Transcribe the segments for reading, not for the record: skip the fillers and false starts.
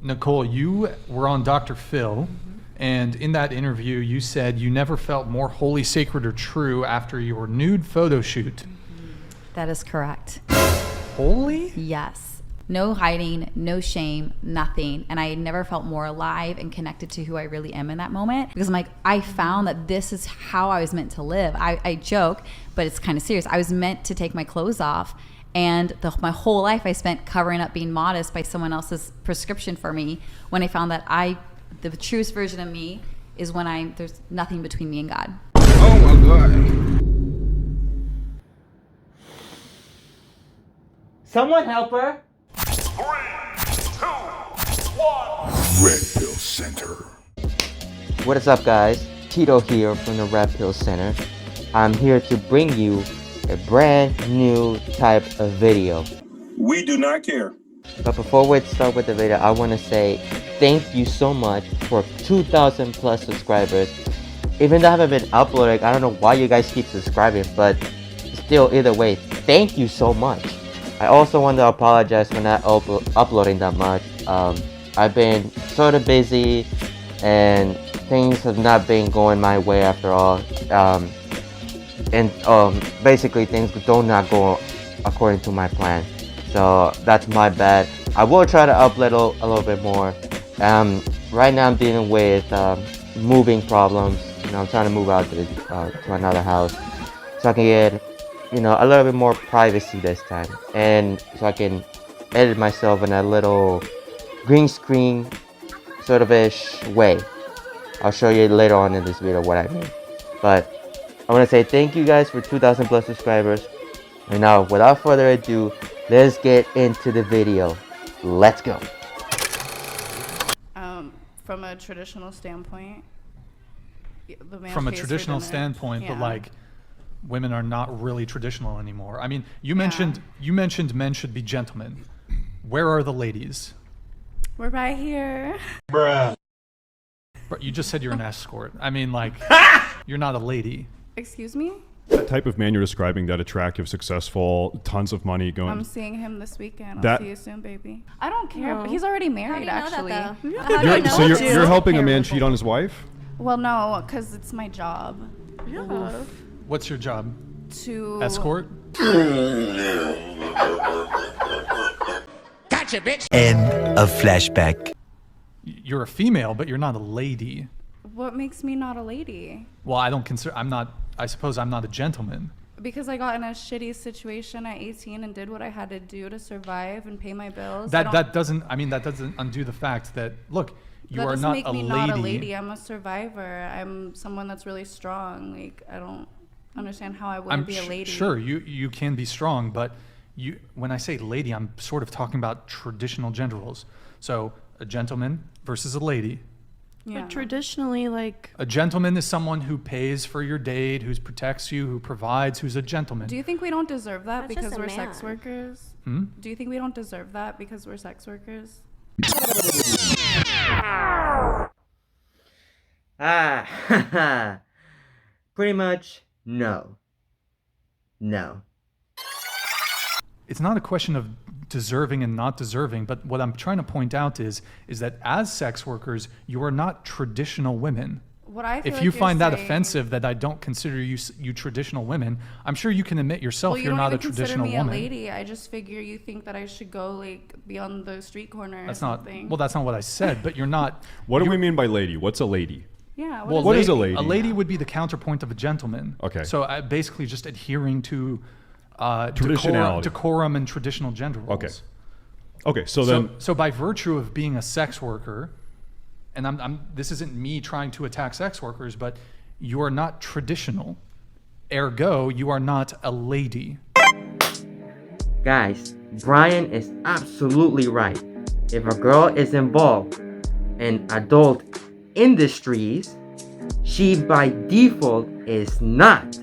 Nicole, you were on Dr. Phil, and in that interview, you said you never felt more holy, sacred, or true after your nude photo shoot. That is correct. Holy? Yes. No hiding, no shame, nothing. And I never felt more alive and connected to who I really am in that moment, because I'm like, I found that this is how I was meant to live. I joke, but it's kind of serious. I was meant to take my clothes off, and my whole life I spent covering up being modest by someone else's prescription for me, when I found that the truest version of me is when there's nothing between me and God. Oh my God. Someone help her. 3, 2, 1. Red Pill Center. What is up, guys? Tito here from the Red Pill Center. I'm here to bring you a brand new type of video. We do not care. But before we start with the video, I want to say thank you so much for 2,000 plus subscribers. Even though I haven't been uploading, I don't know why you guys keep subscribing, but still, either way, thank you so much. I also want to apologize for not uploading that much. I've been sort of busy and things have not been going my way after all. Basically things do not go according to my plan. So that's my bad. I will try to upload a little bit more. Right now I'm dealing with moving problems. I'm trying to move out to another house so I can get a little bit more privacy this time, and so I can edit myself in a little green screen sort of ish way. I'll show you later on in this video what I mean. But I want to say thank you guys for 2,000 plus subscribers. And now, without further ado, let's get into the video. Let's go. From a traditional standpoint, the man From a pays for traditional dinner. standpoint, Yeah. but like, women are not really traditional anymore. I mean, you mentioned men should be gentlemen. Where are the ladies? We're right here. Bruh. But you just said you're an escort. I mean, like, you're not a lady. Excuse me? That type of man you're describing, that attractive, successful, tons of money going. I'm seeing him this weekend. That- I'll see you soon, baby. I don't care. Oh. He's already married, How do you know actually. that, though? Yeah. How do you know So that? you're helping a man cheat on his wife? Well, no, because it's my job. Yeah. What's your job? To Escort? Gotcha, bitch. End of flashback. You're a female, but you're not a lady. What makes me not a lady? Well, I suppose I'm not a gentleman. Because I got in a shitty situation at 18 and did what I had to do to survive and pay my bills. That doesn't undo the fact that, look, you that are doesn't not make a me lady. not a lady. I'm a survivor. I'm someone that's really strong. Like, I don't understand how I wouldn't be a lady. Sure, you can be strong, but when I say lady, I'm sort of talking about traditional gender roles. So a gentleman versus a lady. Yeah. But traditionally, like, A gentleman is someone who pays for your date, who protects you, who provides, who's a gentleman. Do you think we don't deserve that That's because just a we're man. sex workers? Do you think we don't deserve that because we're sex workers? Pretty much, no. No. It's not a question of deserving and not deserving, but what I'm trying to point out is that as sex workers, you are not traditional women. What I feel If like you you're find that saying- offensive that I don't consider you traditional women, I'm sure you can admit yourself well, you you're don't not a even consider traditional me woman. a lady. I just figure you think that I should go like be on the street corner That's or not something. that's not what I said, but you're not. What do we mean by lady? What's a lady? Yeah. Well, What is a lady? A lady would be the counterpoint of a gentleman. Okay. So basically just adhering to Traditionality. decorum and traditional gender roles. Okay. Okay, so then So by virtue of being a sex worker, and this isn't me trying to attack sex workers, but you are not traditional. Ergo, you are not a lady. Guys, Brian is absolutely right. If a girl is involved in adult industries, she by default is not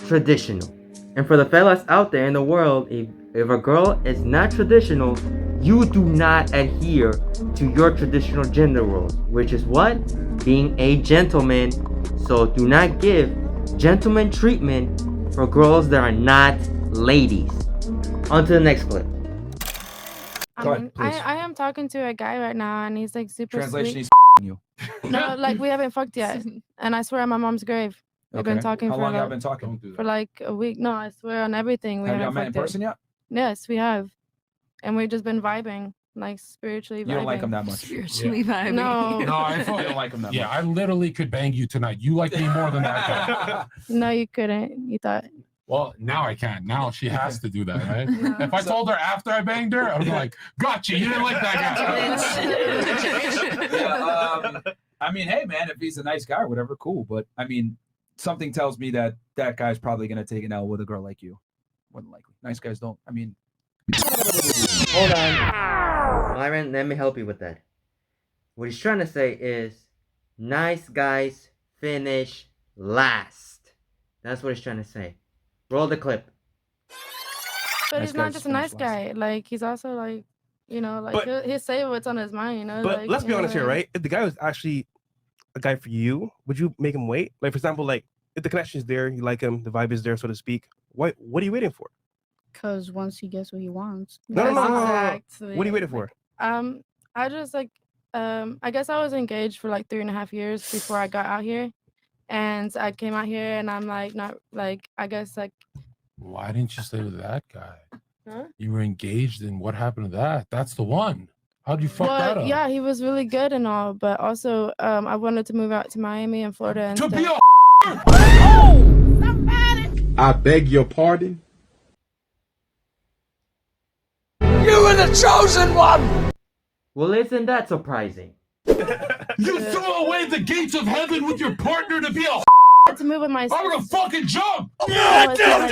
traditional. And for the fellas out there in the world, if a girl is not traditional, you do not adhere to your traditional gender roles, which is what? Being a gentleman. So do not give gentleman treatment for girls that are not ladies. On to the next clip. Go ahead, please. I am talking to a guy right now, and he's like super Translation, sweet. he's you. No, like we haven't fucked yet, and I swear on my mom's grave. We've been talking How for long like, y'all been talking? for like a week. No, I swear on everything. We Have y'all haven't met in fucked person yet? Yes, we have, and we've just been vibing, like spiritually vibing. You don't like him that much. Spiritually vibing. No, No, I You thought, don't like him that yeah, much. I literally could bang you tonight. You like me more than that guy. no, you couldn't. You thought. Well, now I can't. Now she has to do that, right? If I told her after I banged her, I was like, gotcha, you didn't like that guy. Yeah, I mean, hey, man, if he's a nice guy or whatever, cool. But, I mean, something tells me that that guy's probably going to take an L with a girl like you. More than likely. Nice guys don't. I mean. Hold on. Myron, let me help you with that. What he's trying to say is, nice guys finish last. That's what he's trying to say. Roll the clip. But Nice he's not guys just a nice finish last. guy. Like he's also like, you know, like But- he'll say what's on his mind. You know. But like, let's be you honest know, here, right? If the guy was actually a guy for you, would you make him wait? Like, for example, like if the connection is there, you like him, the vibe is there, so to speak. What are you waiting for? Because once he gets what he wants. No. Exactly. What are you waiting for? I just like, I guess I was engaged for like 3.5 years before I got out here, and I came out here and I'm like not like I guess like. Why didn't you stay with that guy? Huh? You were engaged, and what happened to that? That's the one. How'd you fuck that up? Yeah, he was really good and all, but also I wanted to move out to Miami and Florida and To stuff. be a I beg your pardon? Well, isn't that surprising? You threw away the gates of heaven with your partner to be a to move with my I'm gonna fucking jump! No, it's not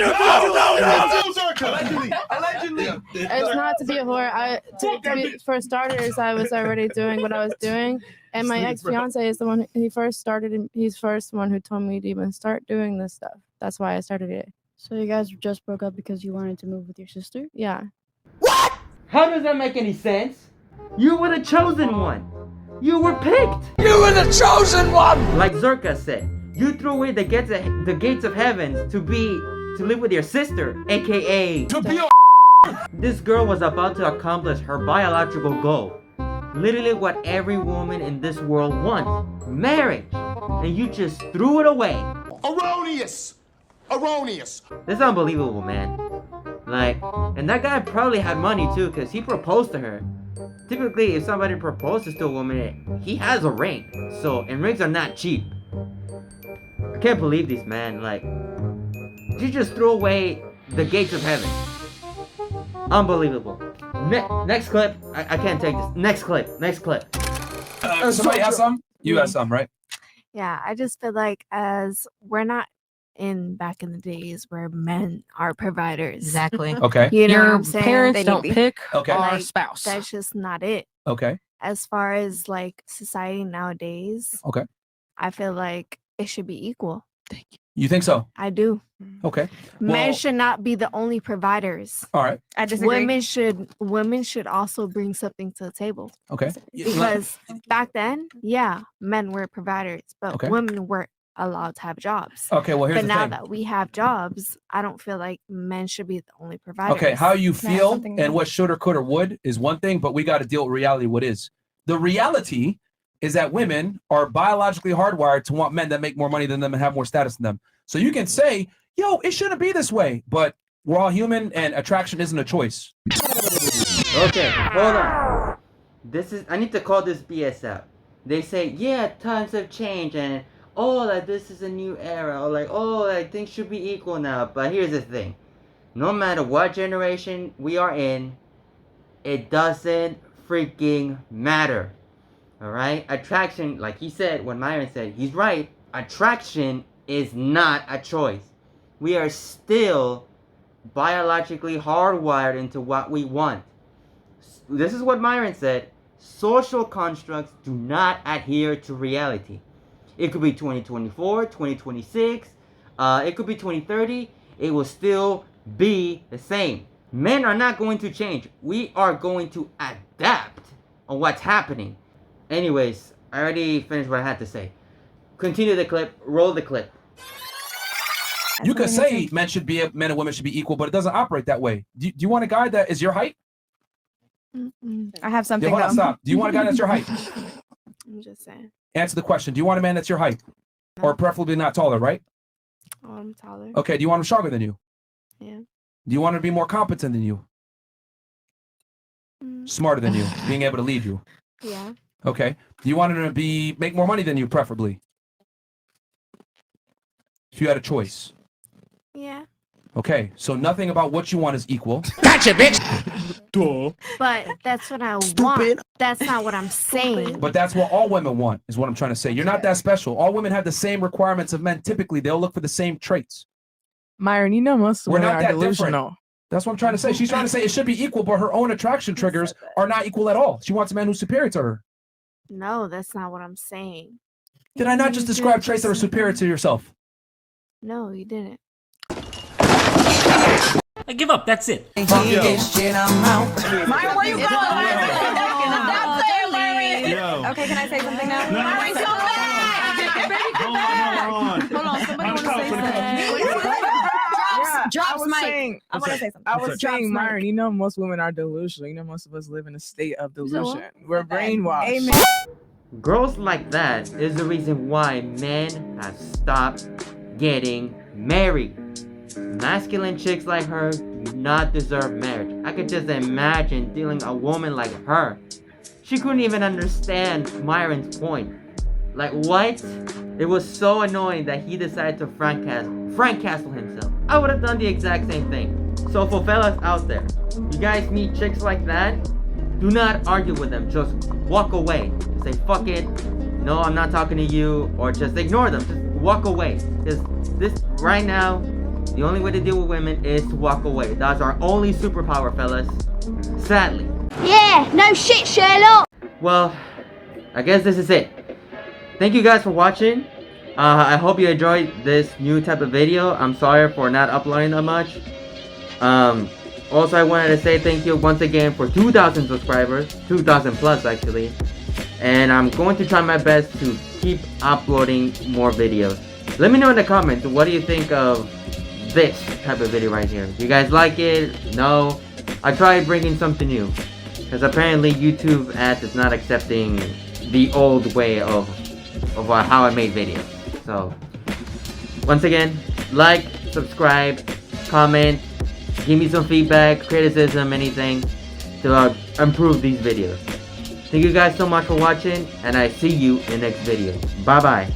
like- Allegedly. It's not to be a whore. For starters, I was already doing what I was doing, and my ex fiance is the one. He's first one who told me to even start doing this stuff. That's why I started it. So you guys just broke up because you wanted to move with your sister? Yeah. How does that make any sense? You were the chosen one. You were picked. You were the chosen one. Like Zerka said, you threw away the gates of heaven to live with your sister, aka to be a This girl was about to accomplish her biological goal. Literally what every woman in this world wants. Marriage. And you just threw it away. Erroneous! Erroneous! That's unbelievable, man. Like, and that guy probably had money too, because he proposed to her. Typically, if somebody proposes to a woman, he has a ring. So, and rings are not cheap. I can't believe this, man. Like, you just threw away the gates of heaven. Unbelievable. Next clip. I can't take this. Next clip. Somebody has some? You have some, right? Yeah, I just feel like as we're not back in the days where men are providers. Exactly. Okay. You know Your what I'm saying? parents They need don't to be- pick Okay. our Like, spouse. That's just not it. Okay. As far as like society nowadays, Okay. I feel like it should be equal. You think so? I do. Okay. Men Well- should not be the only providers. All right. I disagree. Women should also bring something to the table. Okay. Because back then, yeah, men were providers, but Okay. women weren't allowed to have jobs. Okay. Well, here's But the now thing. that we have jobs, I don't feel like men should be the only providers. Okay, how you feel something and new. what should or could or would is one thing, but we got to deal with reality. What is the reality is that women are biologically hardwired to want men that make more money than them and have more status than them. So you can say, "Yo, it shouldn't be this way," but we're all human, and attraction isn't a choice. Okay, hold on. I need to call this BS out. They say, yeah, times have changed and like this is a new era, or like things should be equal now. But here's the thing. No matter what generation we are in, it doesn't freaking matter. Alright? Attraction, like he said, when Myron said, he's right. Attraction is not a choice. We are still biologically hardwired into what we want. This is what Myron said. Social constructs do not adhere to reality. It could be 2024, 2026, it could be 2030. It will still be the same. Men are not going to change. We are going to adapt on what's happening. Anyways, I already finished what I had to say. Continue the clip. Roll the clip. You could say men and women should be equal, but it doesn't operate that way. Do you want a guy that is your height? I have something. Yeah, hold on, stop. Do you want a guy that's your height? I'm just saying. Answer the question. Do you want a man that's your height? Or preferably not taller, right? Oh, I'm taller. Okay, do you want him stronger than you? Yeah. Do you want him to be more competent than you? Smarter than you, being able to lead you? Yeah. Okay. Do you want him to make more money than you, preferably? If you had a choice. Yeah. Okay, so nothing about what you want is equal. Gotcha, bitch. Duh. But that's what I want. That's not what I'm saying. But that's what all women want, is what I'm trying to say. You're not that special. All women have the same requirements of men. Typically, they'll look for the same traits. Myron, you know most We're women not are that delusional. different. That's what I'm trying to say. She's trying to say it should be equal, but her own attraction triggers are not equal at all. She wants a man who's superior to her. No, that's not what I'm saying. Did I not just describe traits that are superior to yourself? No, you didn't. I give up. That's it. Myron, where you going? Okay, can I say something now? Myron, come back! Hold on, somebody want to say something. Drops Mike. I want to say something. I was saying, Myron, you know most women are delusional. You know most of us live in a state of delusion. We're brainwashed. Amen. Girls like that is the reason why men have stopped getting married. Masculine chicks like her do not deserve marriage. I could just imagine dealing a woman like her. She couldn't even understand Myron's point. Like, what? It was so annoying that he decided to Frank Castle himself. I would have done the exact same thing. So for fellas out there, you guys meet chicks like that, do not argue with them. Just walk away. Say, fuck it. No, I'm not talking to you. Or just ignore them. Just walk away. Because this, right now, the only way to deal with women is to walk away. That's our only superpower, fellas. Sadly. Yeah, no shit, Sherlock. Well, I guess this is it. Thank you guys for watching. I hope you enjoyed this new type of video. I'm sorry for not uploading that much. Also, I wanted to say thank you once again for 2,000 subscribers. 2,000 plus, actually. And I'm going to try my best to keep uploading more videos. Let me know in the comments, what do you think of this type of video right here? Do you guys like it? No? I tried bringing something new. Because apparently YouTube ads is not accepting the old way of how I made videos. So, once again, like, subscribe, comment, give me some feedback, criticism, anything to improve these videos. Thank you guys so much for watching, and I see you in the next video. Bye bye.